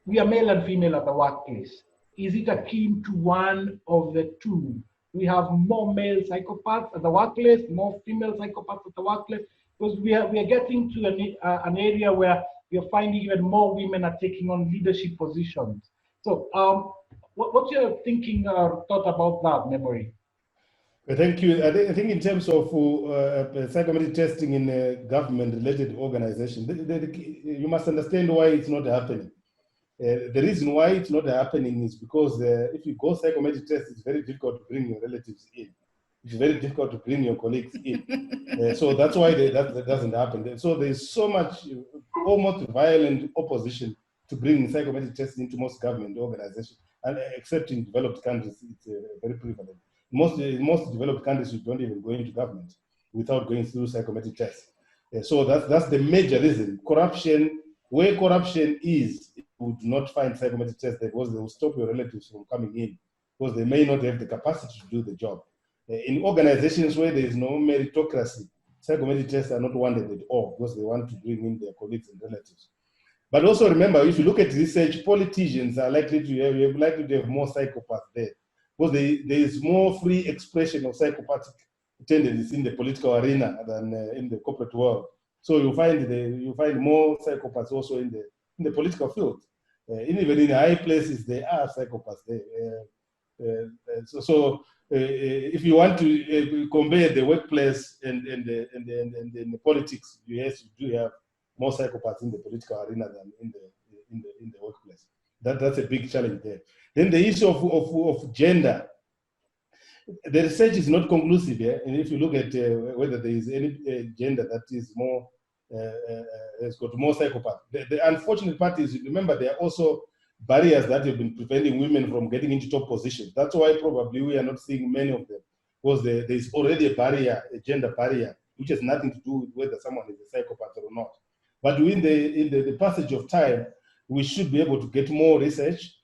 we are male and female at the workplace. Is it akin to one of the two? We have more male psychopaths at the workplace, more female psychopaths at the workplace, because we are getting to an area where we are finding even more women are taking on leadership positions. So what's your thinking or thought about that, Memory? Thank you. I think in terms of psychometric testing in government-related organizations, you must understand why it's not happening. The reason why it's not happening is because if you go psychometric test, it's very difficult to bring your relatives in. It's very difficult to bring your colleagues in. So that's why that doesn't happen. So there's so much almost violent opposition to bring psychometric testing into most government organizations, and except in developed countries, it's very prevalent. In most developed countries, you don't even go into government without going through psychometric tests. So that's the major reason. Corruption, where corruption is, you would not find psychometric tests because they will stop your relatives from coming in because they may not have the capacity to do the job. In organizations where there is no meritocracy, psychometric tests are not wanted at all because they want to bring in their colleagues and relatives. But also remember, if you look at research, politicians are likely to have more psychopaths there because there is more free expression of psychopathic tendencies in the political arena than in the corporate world. So you find more psychopaths also in the political field. Even in high places, there are psychopaths there. So if you want to compare the workplace and the politics, yes, you do have more psychopaths in the political arena than in the workplace. That's a big challenge there. Then the issue of gender. The research is not conclusive here, and if you look at whether there is any gender that is more has got more psychopaths. The unfortunate part is, remember, there are also barriers that have been preventing women from getting into top positions. That's why probably we are not seeing many of them, because there is already a barrier, a gender barrier which has nothing to do with whether someone is a psychopath or not. But in the passage of time, we should be able to get more research,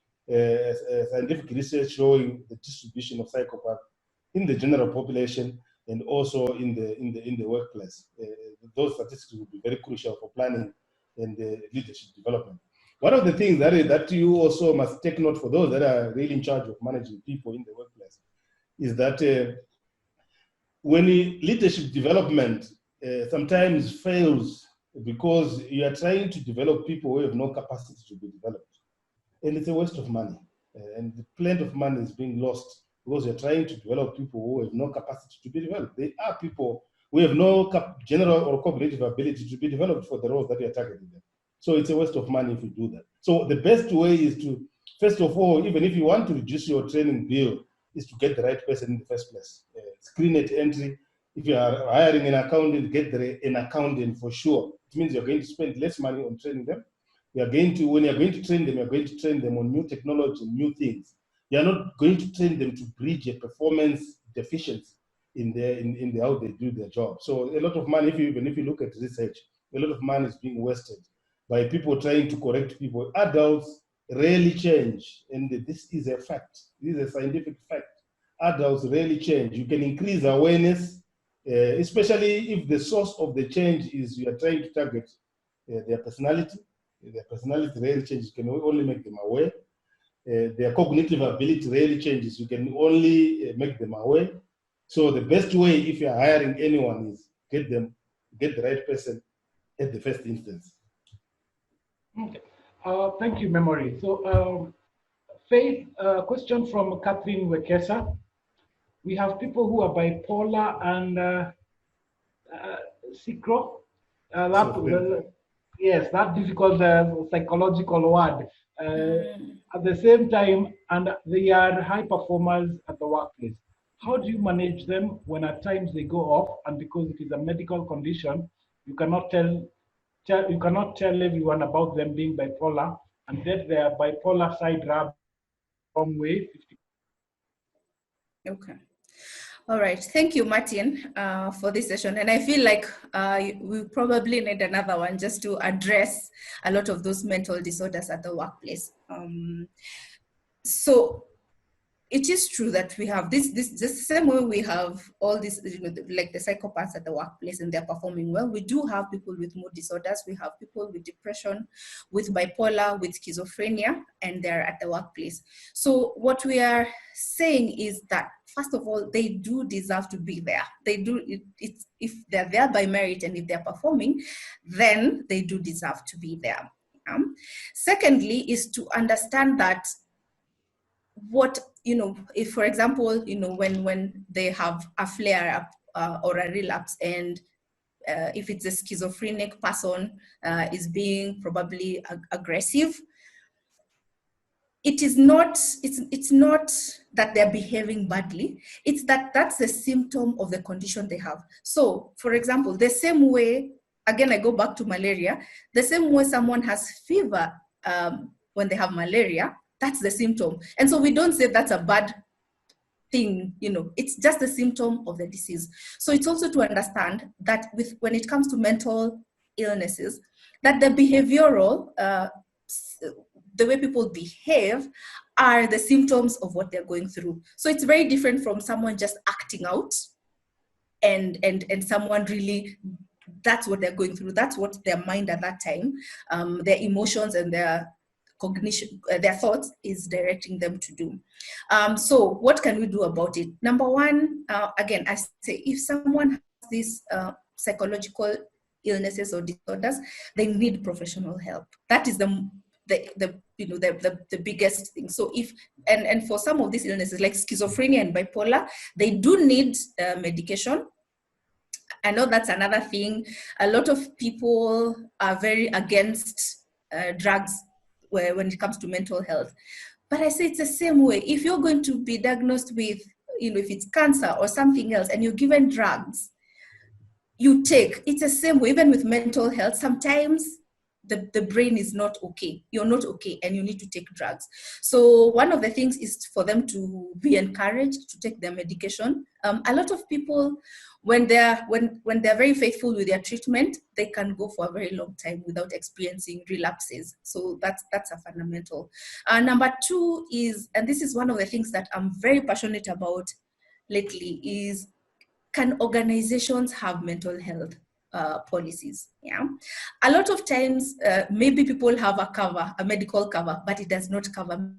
scientific research showing the distribution of psychopaths in the general population and also in the workplace. Those statistics will be very crucial for planning and leadership development. One of the things that you also must take note for those that are really in charge of managing people in the workplace is that when leadership development sometimes fails because you are trying to develop people who have no capacity to be developed. And it's a waste of money. And plenty of money is being lost because you're trying to develop people who have no capacity to be developed. They are people who have no general or cognitive ability to be developed for the roles that you're targeting them. So it's a waste of money if you do that. So the best way is to, first of all, even if you want to reduce your training bill, is to get the right person in the first place. Screen at entry. If you are hiring an accountant, get an accountant for sure. It means you're going to spend less money on training them. When you're going to train them, you're going to train them on new technology, new things. You're not going to train them to bridge a performance deficiency in how they do their job. So a lot of money, even if you look at research, a lot of money is being wasted by people trying to correct people. Adults rarely change, and this is a fact. This is a scientific fact. Adults rarely change. You can increase awareness, especially if the source of the change is you are trying to target their personality. Their personality rarely changes. You can only make them aware. Their cognitive ability rarely changes. You can only make them aware. So the best way, if you're hiring anyone, is get the right person at the first instance. Okay. Thank you, Memory. So, Faith, question from Catherine Wekesa. We have people who are bipolar and synchro. Yes, that difficult psychological word. At the same time, and they are high performers at the workplace. How do you manage them when at times they go off, and because it is a medical condition, you cannot tell everyone about them being bipolar, and that their bipolar side rub wrong way. Okay. All right. Thank you, Martin, for this session. And I feel like we probably need another one just to address a lot of those mental disorders at the workplace. So it is true that we have this the same way we have all this, like the psychopaths at the workplace and they're performing well. We do have people with mood disorders. We have people with depression, with bipolar, with schizophrenia, and they're at the workplace. So what we are saying is that, first of all, they do deserve to be there. They do, if they're there by merit and if they're performing, then they do deserve to be there. Secondly, is to understand that if, for example, when they have a flare up or a relapse, and if it's a schizophrenic person is being probably aggressive, it's not that they're behaving badly. It's that's a symptom of the condition they have. So, for example, the same way, again, I go back to malaria, the same way someone has fever when they have malaria, that's the symptom. And so we don't say that's a bad thing, it's just a symptom of the disease. So it's also to understand that when it comes to mental illnesses, that the behavioral, the way people behave are the symptoms of what they're going through. So it's very different from someone just acting out and someone really, that's what they're going through. That's what their mind at that time, their emotions and their cognition, their thoughts is directing them to do. So what can we do about it? Number one, again, I say, if someone has these psychological illnesses or disorders, they need professional help. That is the biggest thing. So if, and for some of these illnesses like schizophrenia and bipolar, they do need medication. I know that's another thing. A lot of people are very against drugs when it comes to mental health. But I say it's the same way. If you're going to be diagnosed with, if it's cancer or something else, and you're given drugs, you take, it's the same way, even with mental health. Sometimes the brain is not okay. You're not okay and you need to take drugs. So one of the things is for them to be encouraged to take their medication. A lot of people, when they're very faithful with their treatment, they can go for a very long time without experiencing relapses. So that's a fundamental. Number two is, and this is one of the things that I'm very passionate about lately, is can organizations have mental health policies? Yeah, a lot of times maybe people have a medical cover, but it does not cover.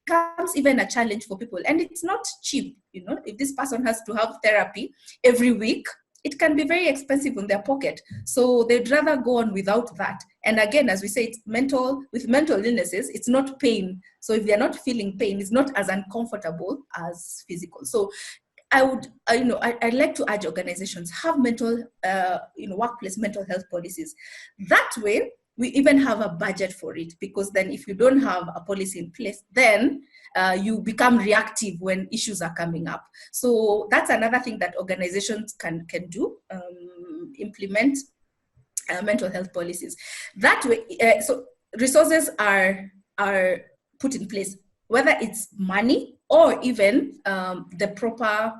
Becomes even a challenge for people, and it's not cheap. You know, if this person has to have therapy every week, it can be very expensive in their pocket. So they'd rather go on without that. And again, as we say, it's with mental illnesses, it's not pain. So if they're not feeling pain, it's not as uncomfortable as physical. So I'd like to urge organizations have workplace mental health policies. That way, we even have a budget for it, because then if you don't have a policy in place, then you become reactive when issues are coming up. So that's another thing that organizations can do, implement mental health policies. That way, so resources are put in place, whether it's money or even the proper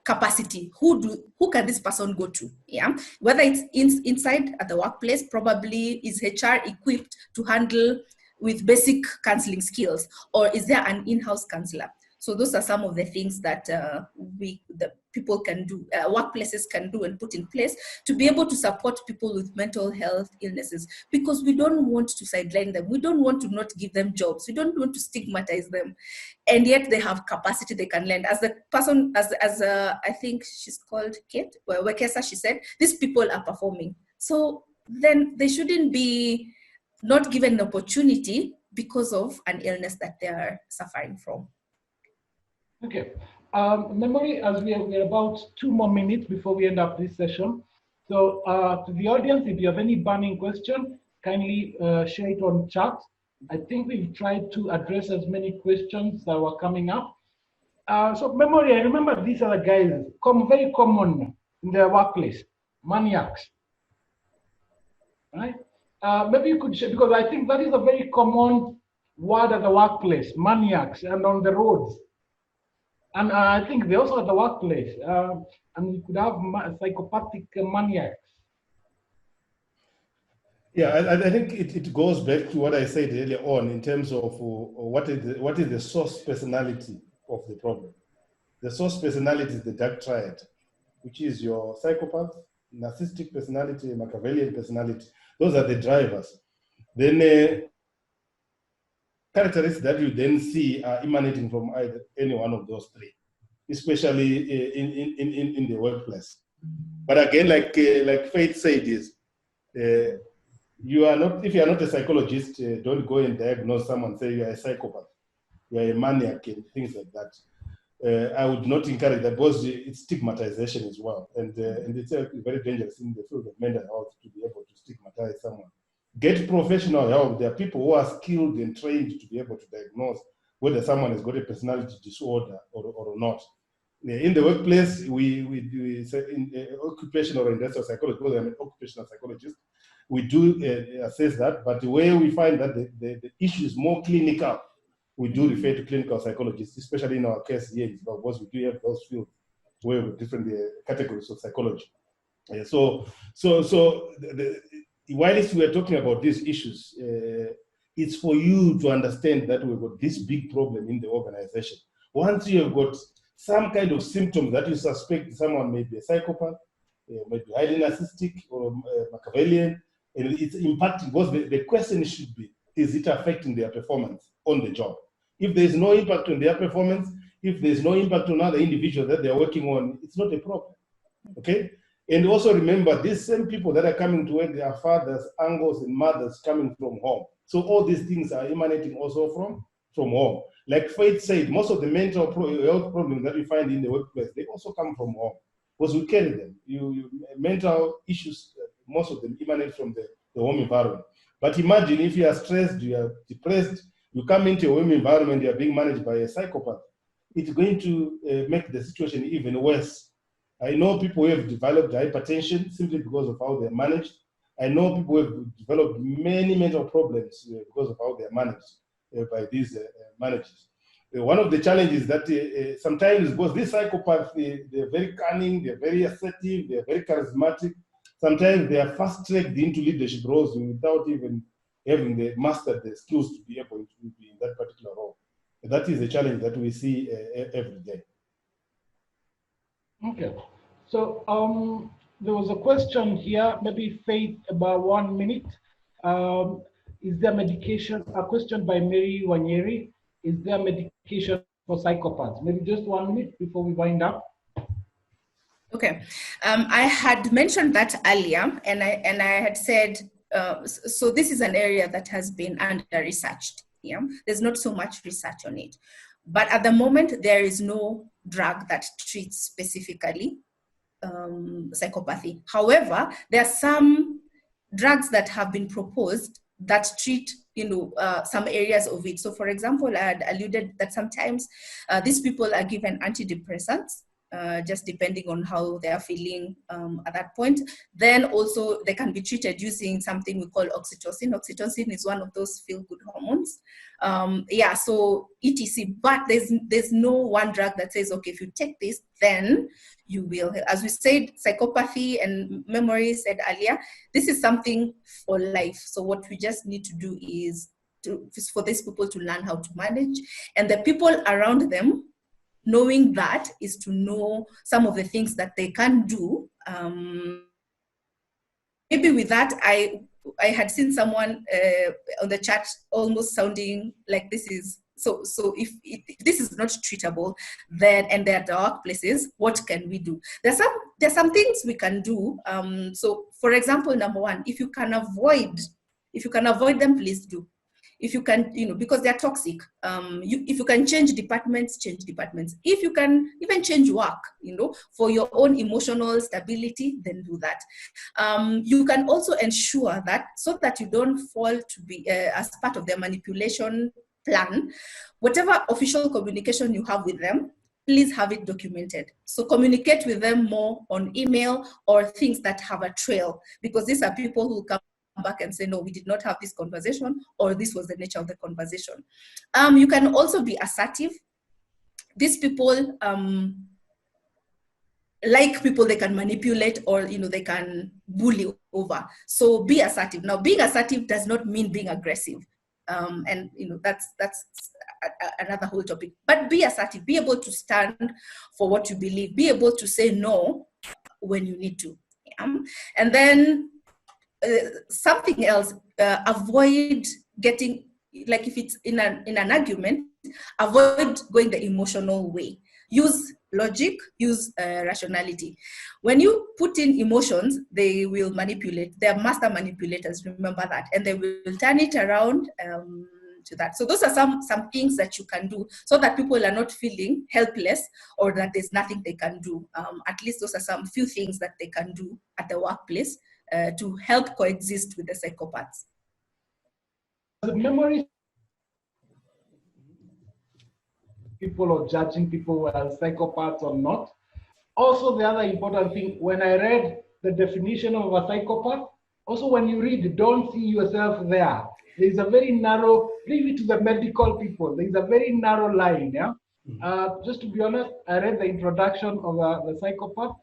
capacity. Who can this person go to? Yeah, whether it's inside at the workplace, probably is HR equipped to handle with basic counseling skills, or is there an in-house counselor? So those are some of the things that the people can do, workplaces can do and put in place to be able to support people with mental health illnesses, because we don't want to sideline them. We don't want to not give them jobs. We don't want to stigmatize them. And yet they have capacity they can lend. As the person, I think she's called Kate, Wekesa, she said, these people are performing. So then they shouldn't be not given an opportunity because of an illness that they are suffering from. Okay. Memory, as we're about 2 more minutes before we end up this session. So to the audience, if you have any burning question, kindly share it on chat. I think we've tried to address as many questions that were coming up. So memory, I remember these are the guys, very common in the workplace, maniacs, right? Maybe you could share, because I think that is a very common word at the workplace, maniacs, and on the roads. And I think they also at the workplace, and we could have psychopathic maniacs. Yeah, I think it goes back to what I said earlier on in terms of what is the source personality of the problem. The source personality is the dark triad, which is your psychopath, narcissistic personality, Machiavellian personality. Those are the drivers. Then characteristics that you then see are emanating from either any one of those three, especially in the workplace. But again, like Faith said, is you are not, if you are not a psychologist, don't go and diagnose someone, say you are a psychopath, you are a maniac, and things like that. I would not encourage that, because it's stigmatization as well, and it's very dangerous in the field of mental health to be able to stigmatize someone. Get professional help. There are people who are skilled and trained to be able to diagnose whether someone has got a personality disorder or not. In the workplace, we say in occupational or industrial psychology, because I'm an occupational psychologist, we do assess that, but where we find that the issue is more clinical, we do refer to clinical psychologists, especially in our case here, because we do have those fields where we have different categories of psychology. Whilst we are talking about these issues, it's for you to understand that we've got this big problem in the organization. Once you have got some kind of symptoms that you suspect someone may be a psychopath, may be highly narcissistic or Machiavellian, and it's impacting, because the question should be, is it affecting their performance on the job? If there's no impact on their performance, if there's no impact on other individuals that they're working on, it's not a problem, okay? And also remember, these same people that are coming to work, their fathers, uncles, and mothers coming from home. So all these things are emanating also from home. Like Faith said, most of the mental health problems that we find in the workplace, they also come from home, because we carry them. Mental issues, most of them emanate from the home environment. But imagine if you are stressed, you are depressed, you come into a home environment, you are being managed by a psychopath, it's going to make the situation even worse. I know people who have developed hypertension simply because of how they're managed. I know people have developed many mental problems because of how they are managed by these managers. One of the challenges that sometimes, because these psychopaths, they're very cunning, they're very assertive, they're very charismatic. Sometimes they are fast-tracked into leadership roles without even having mastered the skills to be able to be in that particular role. That is a challenge that we see every day. Okay. So there was a question here, maybe Faith, about 1 minute. Is there medication? A question by Mary Wanyeri. Is there medication for psychopaths? Maybe just 1 minute before we wind up. Okay, I had mentioned that earlier, and I had said, so this is an area that has been under-researched. Yeah, there's not so much research on it, but at the moment there is no drug that treats specifically psychopathy. However, there are some drugs that have been proposed that treat, some areas of it. So, for example, I had alluded that sometimes these people are given antidepressants, just depending on how they are feeling at that point. Then also they can be treated using something we call oxytocin. Oxytocin is one of those feel-good hormones. So etc. But there's no one drug that says, okay, if you take this, then you will. As we said, psychopathy and memory said earlier, this is something for life. So what we just need to do is for these people to learn how to manage, and the people around them, knowing that is to know some of the things that they can do. Maybe with that, I had seen someone on the chat almost sounding like this is, so if this is not treatable, then, and they're at the workplaces, what can we do? There's some things we can do. So for example, number one, if you can avoid them, please do. If you can, because they're toxic, if you can change departments, change departments. If you can even change work, for your own emotional stability, then do that. You can also ensure that, so that you don't fall to be as part of their manipulation plan, whatever official communication you have with them, please have it documented. So communicate with them more on email or things that have a trail, because these are people who come back and say, no, we did not have this conversation, or this was the nature of the conversation. You can also be assertive. These people like people they can manipulate, or they can bully over. So be assertive. Now, being assertive does not mean being aggressive, and that's another whole topic. But be assertive. Be able to stand for what you believe. Be able to say no when you need to. And then something else, avoid getting, like if it's in an argument, avoid going the emotional way. Use logic, use rationality. When you put in emotions, they will manipulate. They're master manipulators, remember that, and they will turn it around to that. So those are some things that you can do, so that people are not feeling helpless or that there's nothing they can do. At least those are some few things that they can do at the workplace to help coexist with the psychopaths. The memory people or judging people as psychopaths or not. Also, the other important thing, when I read the definition of a psychopath, also when you read, don't see yourself there. There's a very narrow, leave it to the medical people, there's a very narrow line, yeah? Just to be honest, I read the introduction of the psychopath,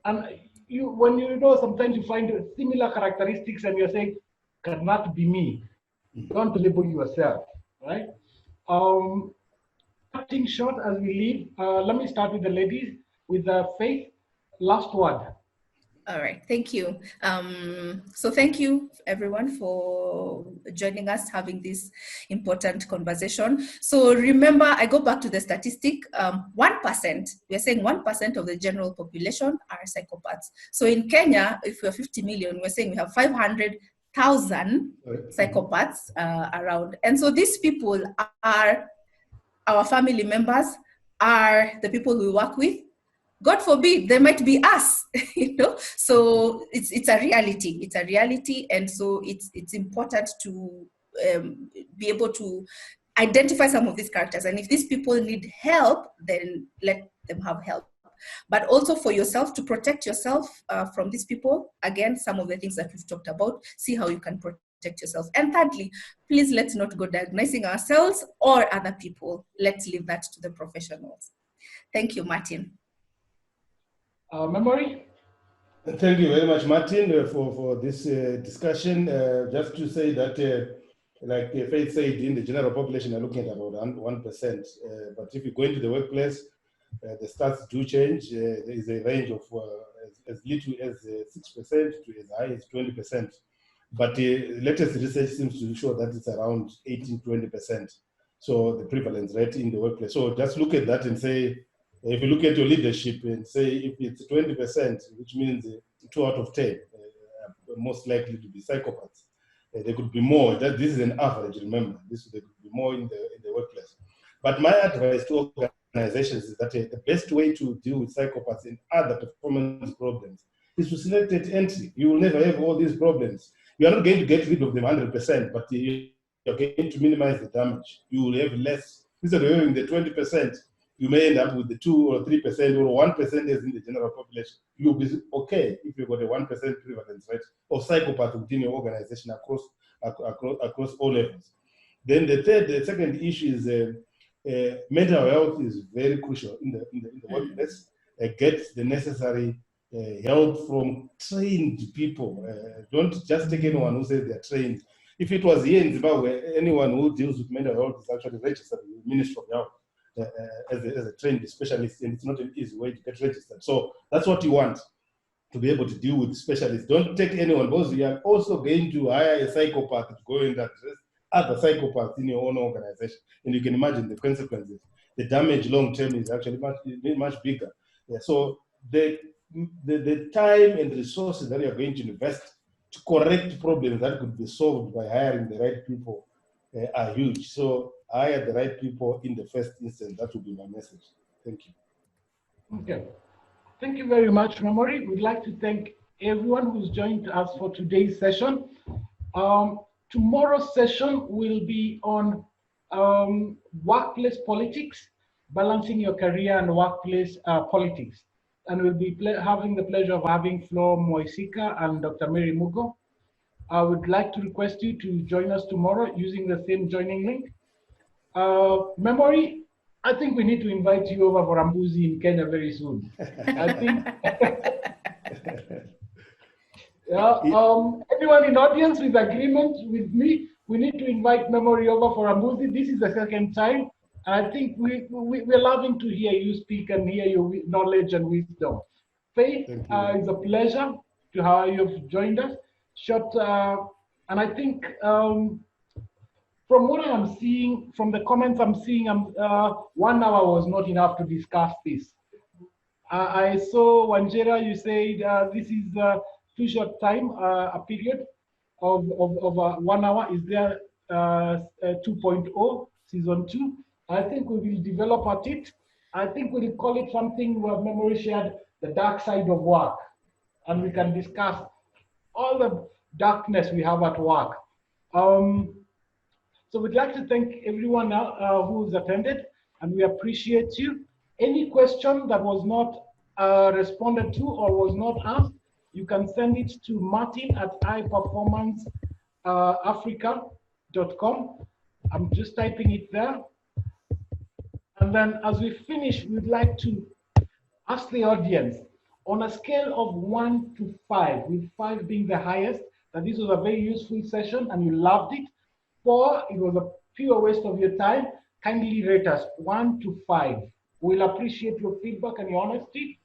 and when sometimes you find similar characteristics and you're saying, cannot be me. Don't label yourself, right? Cutting short as we leave, let me start with the ladies, with Faith. Last word. All right, thank you. So thank you everyone for joining us, having this important conversation. So remember, I go back to the statistic, 1%, we're saying 1% of the general population are psychopaths. So in Kenya, if we're 50 million, we're saying we have 500,000 psychopaths around. And so these people are our family members, are the people we work with. God forbid, they might be us, So it's a reality. It's a reality, and so it's important to be able to identify some of these characters. And if these people need help, then let them have help. but also for yourself to protect yourself from these people. Again, some of the things that we've talked about, see how you can protect yourself. And thirdly, please let's not go diagnosing ourselves or other people. Let's leave that to the professionals. Thank you, Martin. Memory? Thank you very much, Martin, for this discussion. Just to say that, like Faith said, in the general population, are looking at about 1%. But if you go into the workplace, the stats do change. There is a range of as little as 6% to as high as 20%. But latest research seems to show that it's around 18-20%. So the prevalence rate in the workplace. So just look at that and say, if you look at your leadership and say if it's 20%, which means 2 out of 10 are most likely to be psychopaths. There could be more. This is an average, remember. There could be more in the workplace. But my advice to organizations is that the best way to deal with psychopaths and other performance problems is to select at entry. You will never have all these problems. You are not going to get rid of them 100%, but you're going to minimize the damage. You will have less. Instead of having the 20%, you may end up with the 2 or 3% or 1% as in the general population. You'll be okay if you've got a 1% prevalence rate of psychopaths within your organization across all levels. Then the second issue is mental health is very crucial in the workplace. Get the necessary help from trained people. Don't just take anyone who says they're trained. If it was here in Zimbabwe, anyone who deals with mental health is actually registered with the Ministry of Health. As a trained specialist, and it's not an easy way to get registered. So that's what you want, to be able to deal with specialists. Don't take anyone, because you are also going to hire a psychopath to go and address other psychopaths in your own organization. And you can imagine the consequences. The damage long term is actually much bigger. Yeah, so the time and resources that you are going to invest to correct problems that could be solved by hiring the right people are huge. So hire the right people in the first instance. That would be my message. Thank you. Okay. Thank you very much, Memory. We'd like to thank everyone who's joined us for today's session. Tomorrow's session will be on workplace politics, balancing your career and workplace politics. And we'll be having the pleasure of having Flo Moisika and Dr. Mary Mugo. I would like to request you to join us tomorrow using the same joining link. Memory, I think we need to invite you over for Ambuzi in Kenya very soon. I think. Yeah, everyone in audience with agreement with me, we need to invite Memory over for Ambuzi. This is the second time. I think we're loving to hear you speak and hear your knowledge and wisdom. Faith, it's a pleasure to have you joined us. And I think from what I'm seeing, from the comments I'm seeing, 1 hour was not enough to discuss this. I saw Wanjera, you said this is too short time, a period of 1 hour. Is there 2.0, season 2? I think we will develop at it. I think we'll call it something where Memory shared, the dark side of work. And we can discuss all the darkness we have at work. So we'd like to thank everyone who's attended, and we appreciate you. Any question that was not responded to or was not asked, you can send it to Martin at iPerformanceafrica.com. I'm just typing it there. And then as we finish, we'd like to ask the audience, on a scale of 1 to 5, with 5 being the highest, that this was a very useful session and you loved it. 4, it was a pure waste of your time. Kindly rate us 1 to 5. We'll appreciate your feedback and your honesty.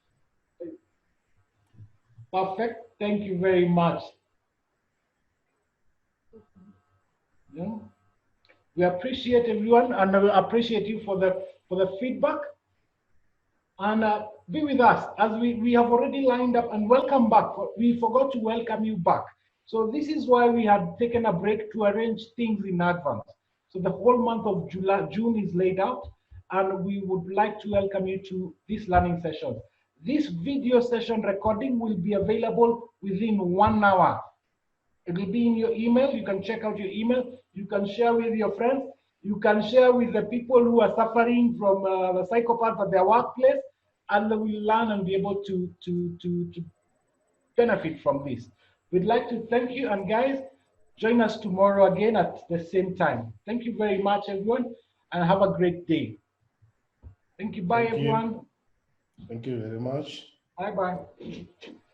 Perfect. Thank you very much. Yeah. We appreciate everyone, and I appreciate you for the feedback. And be with us as we have already lined up, and welcome back. We forgot to welcome you back. So this is why we had taken a break to arrange things in advance. So the whole month of June is laid out, and we would like to welcome you to this learning session. This video session recording will be available within 1 hour. It will be in your email. You can check out your email. You can share with your friends. You can share with the people who are suffering from the psychopaths at their workplace. and they will learn and be able to benefit from this. We'd like to thank you, and guys, join us tomorrow again at the same time. Thank you very much, everyone, and have a great day. Thank you. Bye, Thank you. everyone. Thank you very much. Bye-bye.